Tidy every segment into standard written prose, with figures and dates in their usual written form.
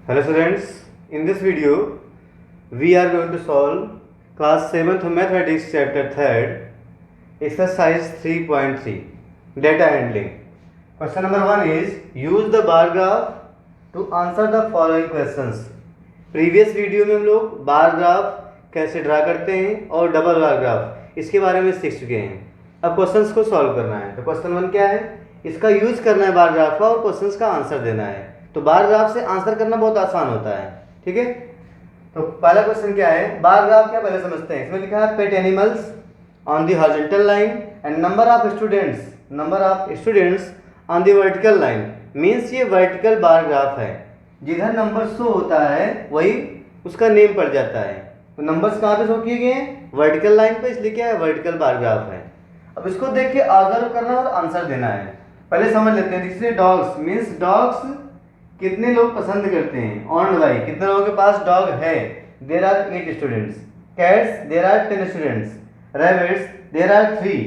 Hello students, in this video we are going to solve class 7th mathematics chapter 3rd exercise 3.3 data handling. Question number 1 is use the bar graph to answer the following questions. Previous video में हम लोग bar graph कैसे draw करते हैं और double bar graph इसके बारे में सीख चुके हैं. अब क्वेश्चंस को सॉल्व करना है. तो क्वेश्चन 1 क्या है, इसका यूज करना है बार ग्राफ का और क्वेश्चंस का आंसर देना है. तो बार ग्राफ से आंसर करना बहुत आसान होता है. ठीक है, तो पहला क्वेश्चन क्या है, बार ग्राफ क्या पहले समझते हैं. इसमें लिखा है pet animals on the horizontal line and number of students on the vertical line. Means ये वर्टिकल बार ग्राफ है. जिधर नंबर शो होता है वही उसका नेम पड़ जाता है. तो नंबर्स कहाँ पे शो किए गए हैं, वर्टिकल लाइन पे, इसलिए क्या है वर्टिकल बार ग्राफ है. अब इसको देख के ऑब्जर्व करना और आंसर देना है. पहले समझ लेते हैं. जैसे डॉग्स मींस डॉग्स कितने लोग पसंद करते हैं, ऑन बाई कितने लोगों के पास डॉग है. There are 8 students. Cats there are 10 students. Rabbits there are 3.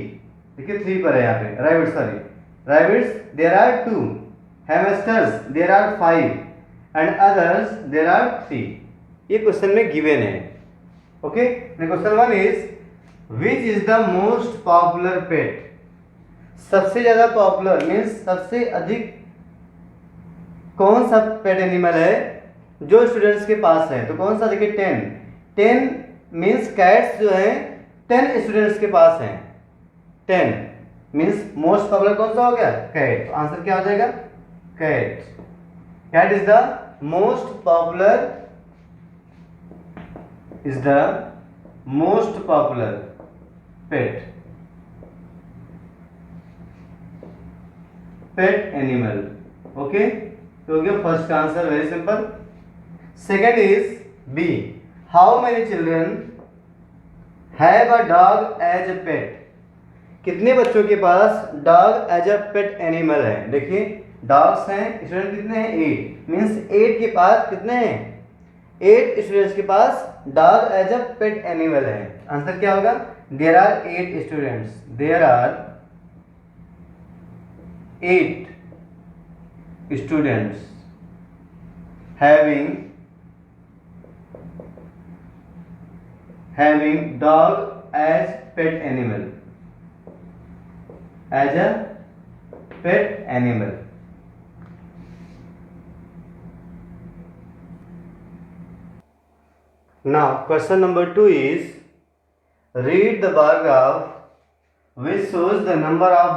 देखिए 3 पर है यहाँ पे rabbits there are 2. Hamsters there are 5 and others there are 3. ये क्वेश्चन में गिवन है. Okay, question 1 is which is the most popular pet. सबसे ज्यादा पॉपुलर मीन्स सबसे अधिक कौन सा पेट एनिमल है जो स्टूडेंट्स के पास है. तो कौन सा, देखिए 10 मीन्स कैट्स जो है 10 स्टूडेंट्स के पास हैं. 10 मीन्स मोस्ट पॉपुलर कौन सा हो गया, कैट. तो आंसर क्या हो जाएगा, cat. Cat is the most popular pet animal. Okay, तो हो गया फर्स्ट का answer, very simple. Second is B, how many children have a dog as a pet. कितने बच्चों के पास dog as a pet animal है. देखिए डॉग्स हैं, स्टूडेंट कितने हैं 8 मीन्स 8 के पास कितने हैं, 8 स्टूडेंट्स के पास dog as a pet animal है. आंसर क्या होगा, there are 8 students. There are 8 students having dog as pet animal. Now question number 2 is read the bar graph which shows the number of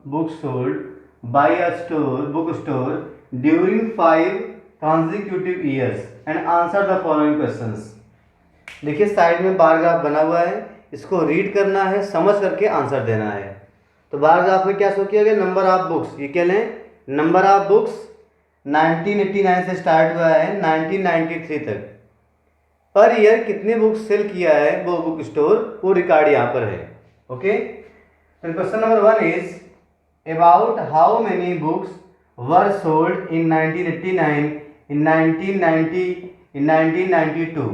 books sold by a bookstore during 5 consecutive years and answer the following questions. देखिए side में bar graph बना हुआ है, इसको read करना है, समझ करके आंसर देना है. तो बार ग्राफ में क्या शो किया गया, नंबर ऑफ बुक्स. ये क्या लें, नंबर ऑफ बुक्स 1989 से स्टार्ट हुआ है 1993 तक. पर ईयर कितने बुक्स सेल किया है वो बुक स्टोर, वो रिकॉर्ड यहाँ पर है. ओके, तो question number 1 is about how many books were sold in 1989, in 1990, in 1992.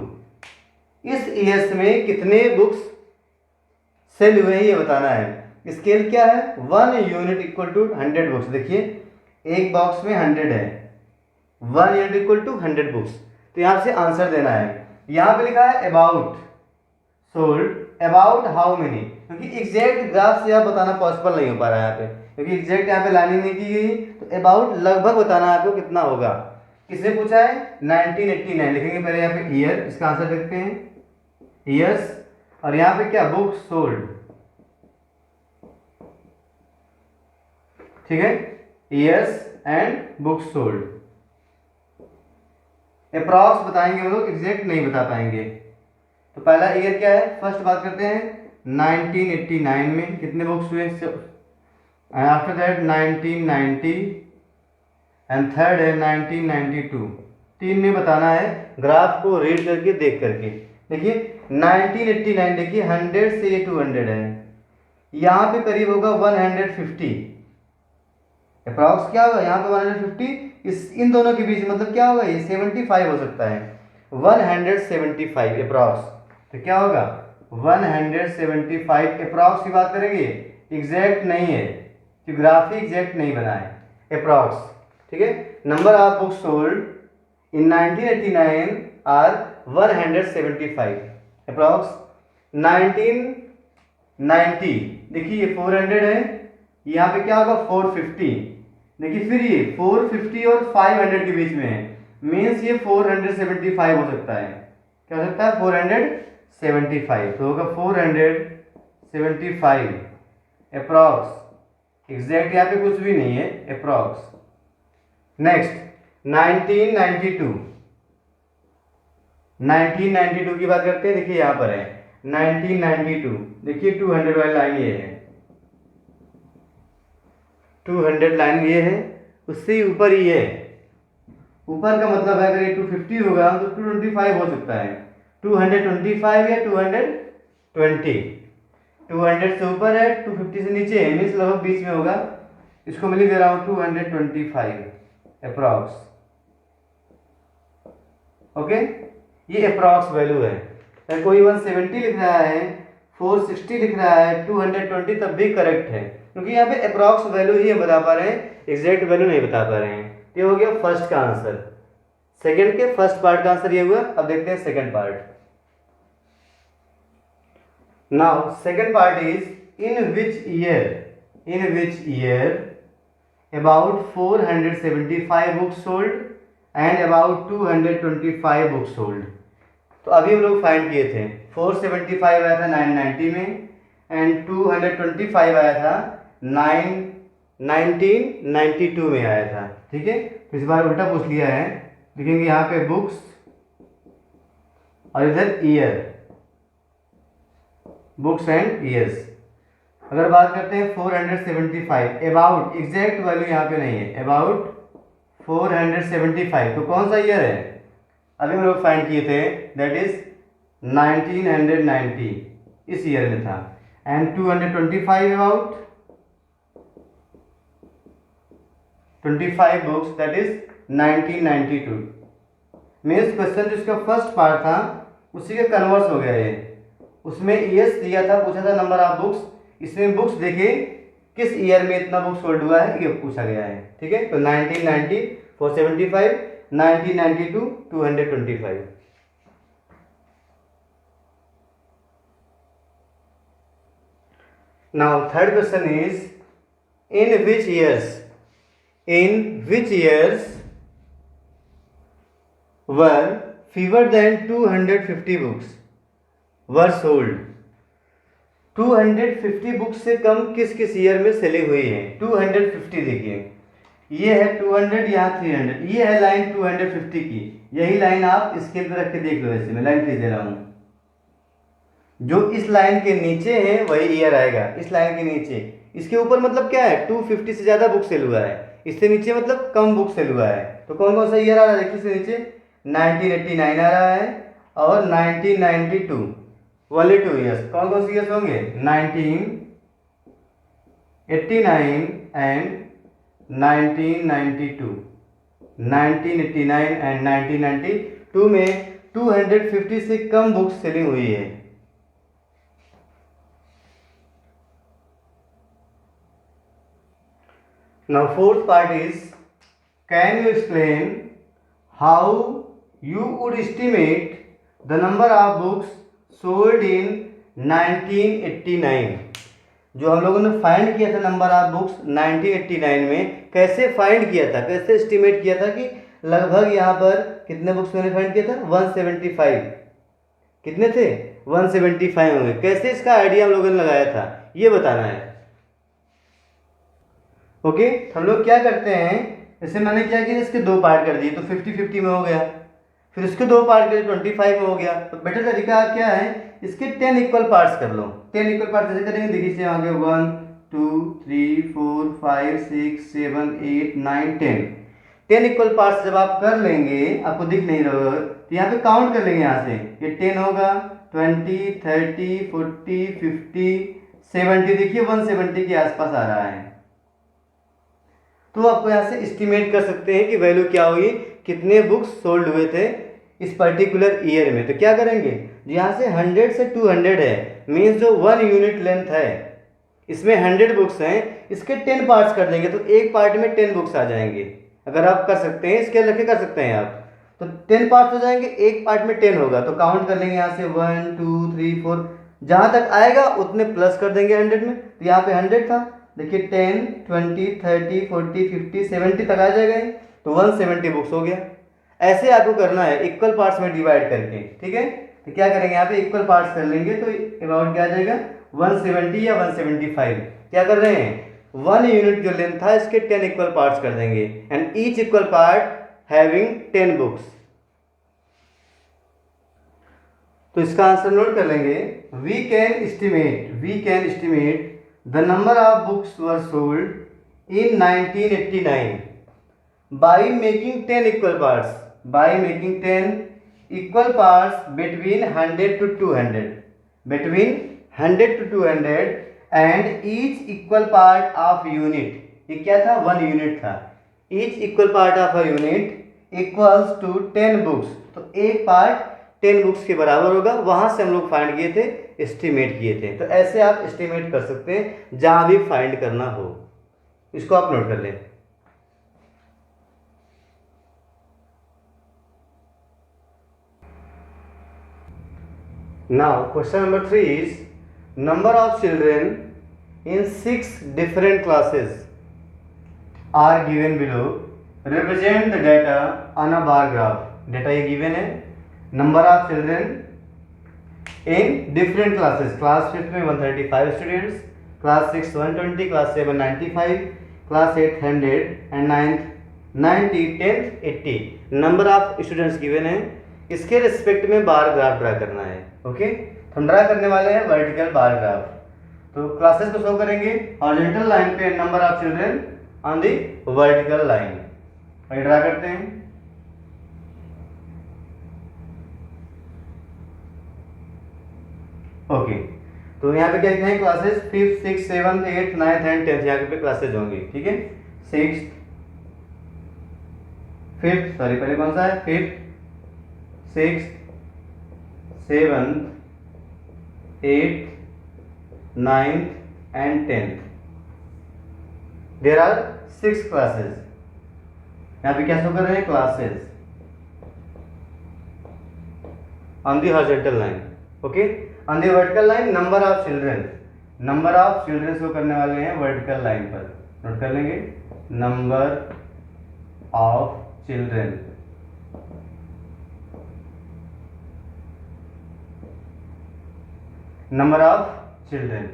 इस ईयर्स में कितने बुक्स सेल हुए हैं ये बताना है. स्केल क्या है, 1 यूनिट इक्वल टू 100 बुक्स. देखिए एक बॉक्स में 100 है, 1 यूनिट इक्वल टू 100 बुक्स. तो यहाँ से आंसर देना है. यहाँ पे लिखा है about sold, about how many, क्योंकि एग्जैक्ट ग्राफ से आप बताना पॉसिबल नहीं हो पा रहा है यहाँ पे, क्योंकि एग्जैक्ट यहाँ पे लाइनिंग नहीं की गई. तो अबाउट लगभग बताना है आपको कितना होगा. किसने पूछा है, 1989. लिखेंगे पहले यहाँ पे ईयर, इसका आंसर देखते हैं ईयर्स, और यहाँ पे क्या, बुक सोल्ड. ठीक है, years and book sold. Approx बताएंगे वो लोग, एग्जैक्ट नहीं बता पाएंगे. तो पहला ईयर क्या है, फर्स्ट बात करते हैं 1989 में कितने बुक्स हुए. आफ्टर दैट 1990 एंड थर्ड है 1992. 3 में बताना है ग्राफ को रीड करके देख करके. देखिए 1989, देखिए 100 से ये 200 है, यहाँ पे करीब होगा 150. अप्रॉक्स क्या होगा यहाँ पे 150, इन दोनों के बीच मतलब क्या होगा, ये 75 हो सकता है. 175 अप्रॉक्स. तो क्या होगा 175 अप्रॉक्स की बात करेंगे, एग्जैक्ट नहीं है, ग्राफी एग्जैक्ट नहीं बना है, अप्रॉक्स. ठीक है। Number of books sold in 1989 are 175 approx. 1990 देखिए ये 400 है, यहाँ पे क्या होगा 450। देखिए फिर ये 450 और 500 के बीच में है, मीन्स ये 475 हो सकता है। क्या हो सकता है 475, तो होगा 475 अप्रॉक्स। एग्जैक्ट यहाँ पे कुछ भी नहीं है, अप्रॉक्स। नेक्स्ट 1992 की बात करते हैं। देखिए यहाँ पर है 1992, देखिए 200 वाली लाइन ये है, 200 लाइन ये है, उससे ऊपर ही है। ऊपर का मतलब है अगर ये 250 होगा तो 225 हो सकता है, 225 या 220। 200 से ऊपर है, 250 से नीचे है, मीन्स लगभग बीच में होगा। इसको मैं लिख दे रहा हूँ 225 अप्रॉक्स। ओके, ये अप्रॉक्स वैल्यू है। अगर कोई 170 लिख रहा है, 460 लिख रहा है, 220 तब भी करेक्ट है, क्योंकि यहाँ पे अप्रॉक्स वैल्यू ही बता पा रहे हैं, एग्जैक्ट वैल्यू नहीं बता पा रहे हैं। ये हो गया फर्स्ट का आंसर। सेकंड के फर्स्ट पार्ट का आंसर ये हुआ। अब देखते हैं second part. Now second part is in which year about 475 books sold and about 225 books sold. तो अभी हम लोग फाइंड किए थे, 475 आया था 990 में एंड 225 आया था 1992 में आया था। ठीक है, तो इस बार उल्टा पूछ लिया है। देखेंगे यहाँ पे बुक्स और इधर ईयर, बुक्स एंड ईयर्स। अगर बात करते हैं 475 अबाउट, एग्जैक्ट वैल्यू यहाँ पे नहीं है, अबाउट 475, तो कौन सा ईयर है अभी हम लोग फाइंड किए थे, दैट इज 1990, इस ईयर में था। And 225 about 25 books, that is 1992। Means question जो इसका फर्स्ट पार्ट था उसी का कन्वर्स हो गया है। उसमें ईयर्स दिया था, पूछा था नंबर ऑफ बुक्स, इसमें बुक्स देखे किस ईयर में इतना बुक सोल्ड हुआ है ये पूछा गया है। ठीक है, तो 1990 475, 1992 225। Now third question is in which years were fewer than 250 books were sold। 250 books से कम किस किस ईयर में सेलिंग हुई है। 250 देखिए, ये है 200, यहाँ 300, ये है लाइन 250 की। यही लाइन आप स्केल पे रख के देख लो, ऐसे मैं लाइन खींच दे रहा हूँ। जो इस लाइन के नीचे है वही ईयर आएगा, इस लाइन के नीचे। इसके ऊपर मतलब क्या है, 250 से ज़्यादा बुक सेल हुआ है, इससे नीचे मतलब कम बुक सेल हुआ है। तो कौन कौन सा ईयर आ रहा है देखिए, इससे नीचे 1989 आ रहा है और 1992, ओनली 2 ईयर्स। कौन कौन से ईयर्स होंगे, 1989 एंड 1992। 1989 एंड 1992 में 250 से कम बुक्स सेलिंग हुई है। Now fourth part is can you explain how you would estimate the number of books sold in 1989। जो हम लोगों ने फाइंड किया था नंबर ऑफ बुक्स 1989 में, कैसे फाइंड किया था, कैसे एस्टिमेट किया था कि लगभग यहाँ पर कितने बुक्स मैंने फाइंड किया था, 175। कितने थे, 175 होंगे। कैसे इसका आइडिया हम लोगों ने लगाया था ये बताना है। ओके, हम लोग क्या करते हैं, जैसे मैंने क्या किया, इसके 2 पार्ट कर दिए तो 50-50 में हो गया, फिर इसके 2 पार्ट करें 25 में हो गया। तो बेटर तरीका क्या है, इसके 10 इक्वल पार्ट्स कर लो। 10 इक्वल पार्ट जैसे करेंगे, देखिए आगे 1 2 3 4 5 6 7 8 9 10। 10 इक्वल पार्ट्स जब आप कर लेंगे, आपको दिख नहीं रहा तो यहाँ पे काउंट कर लेंगे। यहाँ से ये 10 होगा, 20 30 40 50 70, देखिए 170 के आसपास आ रहा है। तो आपको यहाँ से एस्टिमेट कर सकते हैं कि वैल्यू क्या हुई, कितने बुक्स सोल्ड हुए थे इस पर्टिकुलर ईयर में। तो क्या करेंगे, यहाँ से 100 से 200 है, मीन्स जो 1 यूनिट लेंथ है इसमें 100 बुक्स हैं, इसके 10 पार्ट्स कर देंगे तो एक पार्ट में 10 बुक्स आ जाएंगे। अगर आप कर सकते हैं, स्केल रख के कर सकते हैं आप, तो 10 पार्ट्स हो जाएंगे, एक पार्ट में 10 होगा, तो काउंट कर लेंगे यहाँ से 1 2 3 4, जहाँ तक आएगा उतने प्लस कर देंगे 100 में। तो यहाँ पे 100 था, देखिए 10 20 30 40 50 70 तक आ जाएगा, तो 170 बुक्स हो गया। ऐसे आपको करना है इक्वल पार्ट्स में डिवाइड करके, ठीक है। तो क्या करेंगे यहाँ पे इक्वल पार्ट्स कर लेंगे, तो अबाउट क्या आ जाएगा 170 या 175। क्या कर रहे हैं, 1 यूनिट जो लेंथ था इसके 10 इक्वल पार्ट्स कर देंगे, and each equal part having 10 books. तो इसका आंसर नोट कर लेंगे, we can estimate the number of books were sold in 1989 by making 10 equal parts, between 100 to 200, and each equal part of unit, ये क्या था 1 unit था, each equal part of a unit equals to 10 books, तो एक part 10 books के बराबर होगा। वहां से हम लोग फाइंड किए थे, एस्टिमेट किए थे। तो ऐसे आप एस्टिमेट कर सकते हैं जहां भी फाइंड करना हो, इसको आप नोट कर लें। Now question number 3 is number of children in 6 different classes are given below. Represent the data on a bar graph. Data ये given है, number of children in different classes. Class 5th में 135 students, class 6 120, class 7 95, class 8 100 and 9th 90, 10th 80. Number of students given है, इसके respect में bar graph draw करना है। Okay, तो हम ड्रा करने वाले हैं वर्टिकल बार ग्राफ। तो क्लासेस को शो करेंगे हॉरिजॉन्टल लाइन पे, number of children on the vertical line, और ड्रा करते हैं। ओके, तो यहाँ पे क्या लिखना है, classes 5th 6th 7th 8th 9th and 10th, यहाँ पे क्लासेज होंगी, ठीक है। 6th 5th, सॉरी पहले कौन सा है, 5th 6th 7th 8th 9th and 10th. There are 6 classes. यहाँ पे क्या शो कर रहे हैं, classes on the horizontal line. Okay, on the vertical line number of children show करने वाले हैं वर्टिकल लाइन पर, नोट कर लेंगे, number of children. Number of children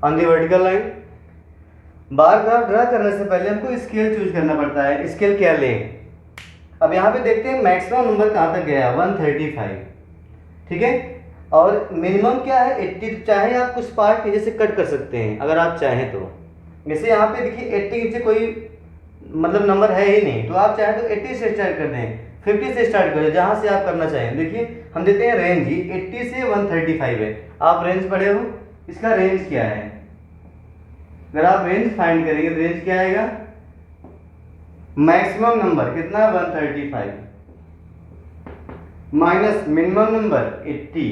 on the vertical line. Bar graph draw करने से पहले हमको स्केल चूज करना पड़ता है। स्केल क्या लें, अब यहाँ पे देखते हैं मैक्सिमम नंबर कहाँ तक गया, 135, ठीक है, और मिनिमम क्या है 80। चाहे आप कुछ पार्ट नीचे से कट कर सकते हैं अगर आप चाहें तो। जैसे यहाँ पे देखिए 80 नीचे कोई मतलब नंबर है ही नहीं, तो आप चाहें तो 80 से स्टार्ट कर दें, 50 से स्टार्ट करें, जहाँ से आप करना चाहें। देखिए हम देते हैं रेंज ही 80 से 135 है, आप रेंज पढ़े हो, इसका रेंज क्या है, अगर आप रेंज फाइंड करेंगे तो रेंज क्या आएगा, मैक्सिमम नंबर कितना 135 minus minimum number 80,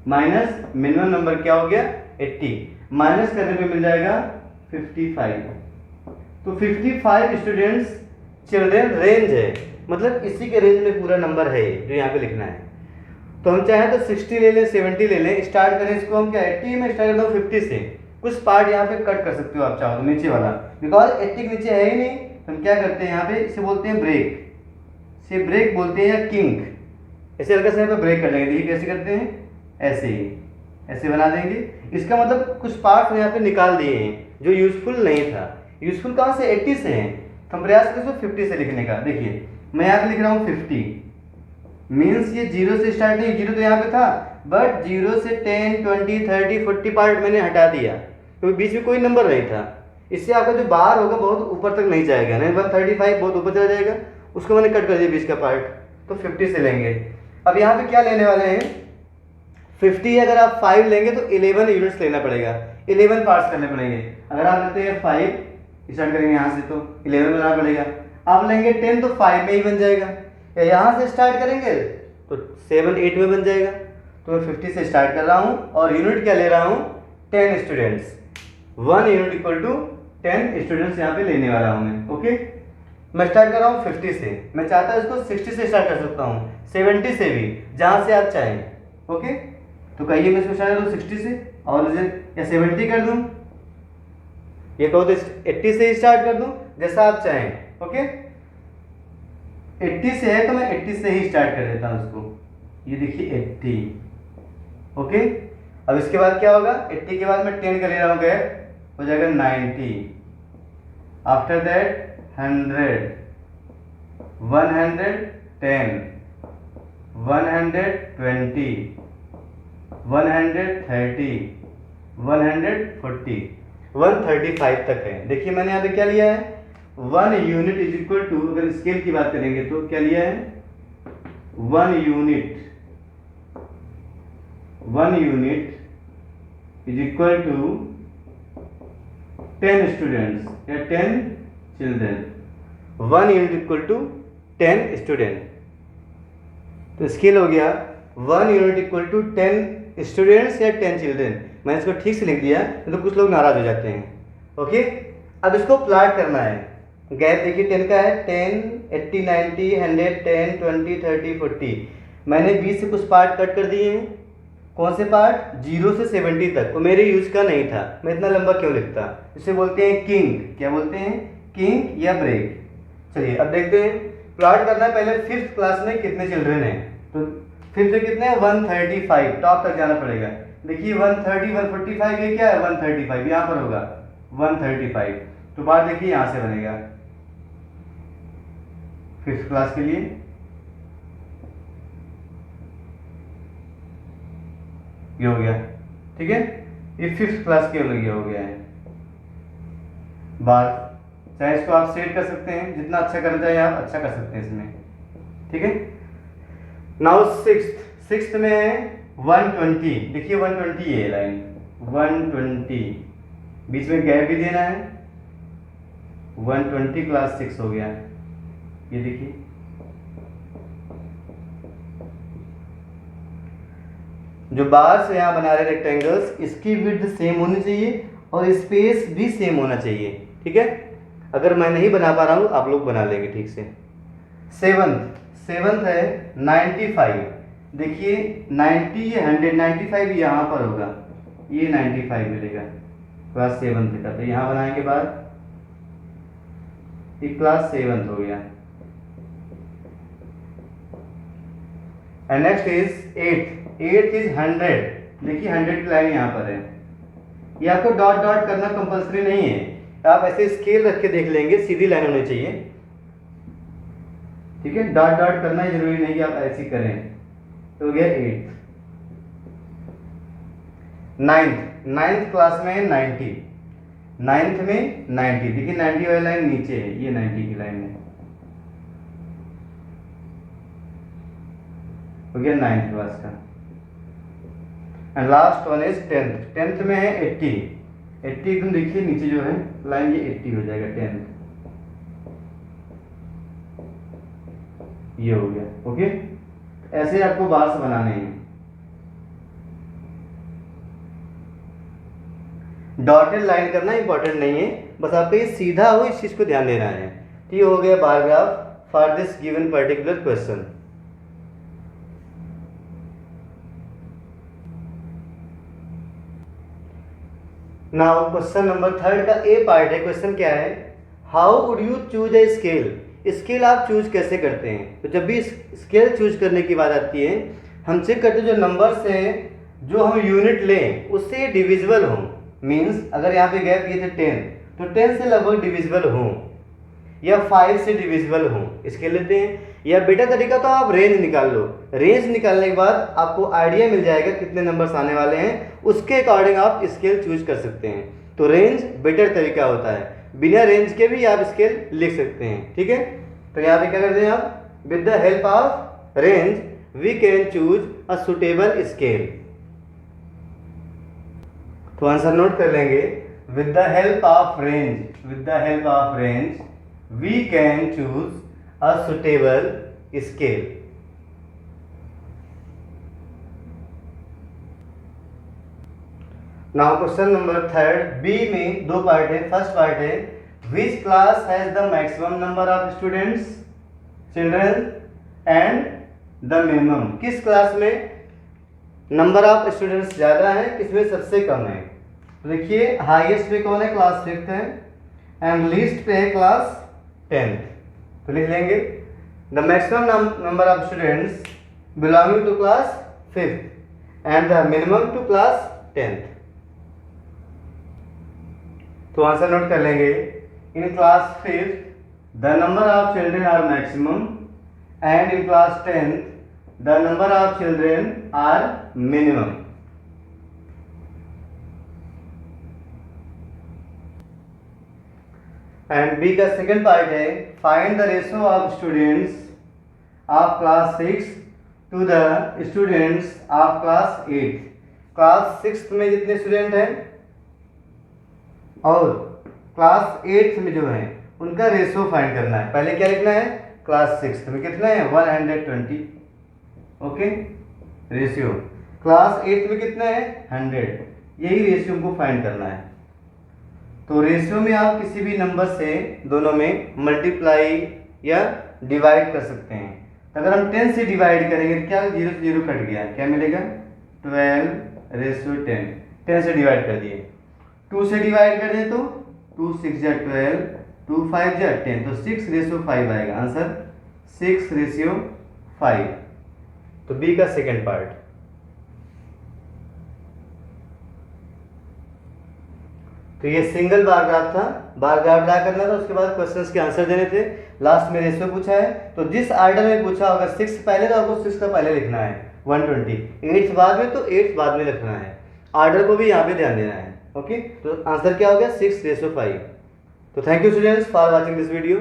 minus minimum number क्या हो गया 80, माइनस करने पे मिल जाएगा 55। तो 55 स्टूडेंट्स चिल्ड्रेन रेंज है, मतलब इसी के रेंज में पूरा नंबर है जो यहाँ पे लिखना है। तो हम चाहें तो 60 ले लें, 70 ले लें, स्टार्ट करें इसको हम क्या 80 में स्टार्ट करता हूँ 50 से। कुछ पार्ट यहाँ पे कट कर सकते हो आप चाहो तो नीचे वाला, बिकॉज 80 के नीचे है ही नहीं, तो हम क्या करते हैं यहाँ पे इसे बोलते हैं ब्रेक, इसे ब्रेक बोलते हैं या किंक। ऐसे हल्का सा यहाँ पे ब्रेक कर लेंगे, देखिए कैसे करते हैं, ऐसे ही ऐसे बना देंगे। इसका मतलब कुछ पार्ट यहाँ पे निकाल दिए हैं जो यूजफुल नहीं था। यूजफुल कहाँ से 80 से है, तो हम प्रयास करें 50 से लिखने का। देखिए मैं यहाँ पे लिख रहा हूँ 50, मीन्स ये 0 से स्टार्ट नहीं, 0 तो यहाँ पे था, बट 0 से 10 20 30 40 पार्ट मैंने हटा दिया क्योंकि बीच में कोई नंबर नहीं था। इससे आपका जो बार होगा बहुत ऊपर तक नहीं जाएगा, नहीं 135 बहुत ऊपर चला जाएगा, उसको मैंने कट कर दिया बीच का पार्ट, तो 50 से लेंगे। अब यहाँ पे क्या लेने वाले हैं 50, अगर आप 5 लेंगे तो 11 यूनिट्स लेना पड़ेगा, 11 पार्ट्स करने पड़ेंगे। अगर आप लेते हैं 5 स्टार्ट करेंगे यहाँ से तो 11 बनाना पड़ेगा, आप लेंगे 10 तो 5 में ही बन जाएगा, या यहाँ से स्टार्ट करेंगे तो 7 8 में बन जाएगा। तो मैं 50 से स्टार्ट कर रहा हूँ और यूनिट क्या ले रहा हूँ 10 students, 1 unit equal to 10 students यहाँ पे लेने वाला हूँ मैं। ओके, मैं स्टार्ट कर रहा हूँ 50 से, मैं चाहता हूँ इसको 60 से स्टार्ट कर सकता हूँ, 70 से भी, जहाँ से आप चाहें। ओके, तो कहिए मैं इसको स्टार्ट करूँ 60 से और या 70 कर दूँ, ये कहो तो 80 से ही स्टार्ट कर दूँ, जैसा आप चाहें। ओके, 80 से है तो मैं 80 से ही स्टार्ट कर देता हूँ इसको, ये देखिए 80। ओके, अब इसके बाद क्या होगा, 80 के बाद मैं 10 कर ले रहा हूँ, गैप हो जाएगा 90, आफ्टर दैट 100, 110, 120, 130, 140, 135 तक है। देखिए मैंने यहाँ पे क्या लिया है, 1 यूनिट इज इक्वल टू, अगर स्केल की बात करेंगे तो क्या लिया है, 1 unit, 1 unit is equal to 10 students या 10 children. 1 unit equal to 10 student, तो स्केल हो गया 1 यूनिट इक्वल टू 10 स्टूडेंट्स या 10 चिल्ड्रेन। मैंने इसको ठीक से लिख दिया, तो कुछ लोग नाराज हो जाते हैं। ओके, अब इसको प्लॉट करना है। गैप देखिए 10 का है, 10, 80, 90, 100, 10, 20, 30, 40। मैंने 20 से कुछ पार्ट कट कर दिए हैं। कौन से पार्ट, 0 से 70 तक, वो मेरे यूज का नहीं था, मैं इतना लंबा क्यों लिखता। इसे बोलते हैं किंग, क्या बोलते हैं, किंग या ब्रेक। चलिए अब देखते हैं, प्लॉट करना है पहले 5th क्लास में कितने चिल्ड्रेन हैं। तो 5th में कितने हैं, 135, टॉप तक जाना पड़ेगा। देखिए 130, 145, ये क्या है 135, यहाँ पर होगा 135। तो बात देखिए यहाँ से बनेगा 5th क्लास के लिए, ये हो गया, ठीक है, ये 5th क्लास के लिए हो गया है। बात चाहे इसको आप सेट कर सकते हैं, जितना अच्छा करना चाहिए आप अच्छा कर सकते हैं इसमें, ठीक है। नाउ 6th में है 120, देखिए 120 ये लाइन 120, बीच में गैप भी देना है, 120 क्लास 6 हो गया, ये देखिए। जो बार से यहाँ बना रहे रेक्टेंगल्स, इसकी विड्थ सेम होनी चाहिए और स्पेस भी सेम होना चाहिए, ठीक है। अगर मैं नहीं बना पा रहा हूँ आप लोग बना लेंगे ठीक से। 7th है 95, देखिए 90 ये 195 यहाँ पर होगा, ये 95 मिलेगा क्लास 7th का। तो यहाँ बनाने के बाद ये क्लास 7th हो गया। And next is 8th is 100, देखिए 100 की लाइन यहाँ पर है। ये आपको डॉट डॉट करना कंपलसरी नहीं है, आप ऐसे स्केल रख के देख लेंगे, सीधी लाइन होनी चाहिए, ठीक है। डॉट डॉट करना ही जरूरी नहीं कि आप ऐसे करें। तो हो गया 8th। 9th क्लास में 90, 9th में 90, देखिए 90 वाली लाइन नीचे है, ये 90 की लाइन है, हो गया 9th क्लास का। And last one is 10th में है 80, एकदम देखिए नीचे जो है लाइन, ये 80 हो जाएगा 10th, ये हो गया। ओके, ऐसे आपको बार्स बनाने हैं। डॉटेड लाइन करना इंपॉर्टेंट नहीं है, बस आपका ये सीधा हो इस चीज को ध्यान देना है। तो ये हो गया bar graph for this given particular question. Now question number 3 का ए पार्ट है। क्वेश्चन क्या है, how would you choose a scale. Scale आप चूज कैसे करते हैं। तो जब भी स्केल चूज करने की बात आती है, हम चेक करते हैं जो नंबर्स हैं, जो हम यूनिट लें उससे डिविजिबल हों। मीन्स अगर यहाँ पे गैप ये थे 10, तो 10 से लगभग डिविजिबल हों या 5 से डिविजिबल हों, स्केल लेते हैं। या बेटा तरीका तो आप रेंज निकाल लो, रेंज निकालने के बाद आपको आइडिया मिल जाएगा कितने नंबर्स आने वाले हैं, उसके अकॉर्डिंग आप स्केल चूज कर सकते हैं। तो रेंज बेटर तरीका होता है, बिना रेंज के भी आप स्केल लिख सकते हैं, ठीक है। तो यहाँ पे क्या करते हैं आप, with the help of range we can choose a suitable scale. तो आंसर नोट कर लेंगे, with the help of range, with the help of range we can choose a suitable scale. Now question number 3 B में 2 part है। First part है Which class has the maximum number of students, children and the minimum? किस class में number of students ज़्यादा है, किसमें सबसे कम है? तो देखिए हाईएस्ट पे कौन है, क्लास 6th है, एंड लीस्ट पे है क्लास 10th। तो लिख लेंगे the maximum number of students belonging to class 5th and the minimum to class 10th। तो आंसर नोट कर लेंगे। In class 5th the number of children are maximum and in class 10th the number of children are minimum. And B का second part है find the ratio of students of class 6 to the students of class 8। Class 6th में जितने student हैं और class 8th में जो है उनका रेशियो फाइंड करना है। पहले क्या लिखना है, क्लास 6th में कितना है 120, ओके, रेशियो। क्लास 8th में कितना है 100, यही रेशियो हमको फाइंड करना है। तो रेशियो में आप किसी भी नंबर से दोनों में मल्टीप्लाई या डिवाइड कर सकते हैं। तो अगर हम 10 से डिवाइड करेंगे तो क्या 0 से 0 कट गया, क्या मिलेगा 12/10, 10 से डिवाइड कर दिए। 2 से डिवाइड कर दें तो 2 6 जा 12, 2 5 जा 10, तो 6/5 आएगा आंसर 6/5। तो बी का सेकेंड पार्ट। तो ये सिंगल बार ग्राफ था, बार ग्राफ ड्रा करना था, उसके बाद क्वेश्चंस के आंसर देने थे। लास्ट में रेशियो पूछा है, तो जिस आर्डर में पूछा होगा 6 पहले तो आपको 6 का पहले लिखना है 120, 8 बाद में तो 8 बाद में लिखना है। आर्डर को भी यहाँ पे ध्यान देना है, ओके। तो आंसर क्या हो गया 6/5। तो thank you students for watching this video.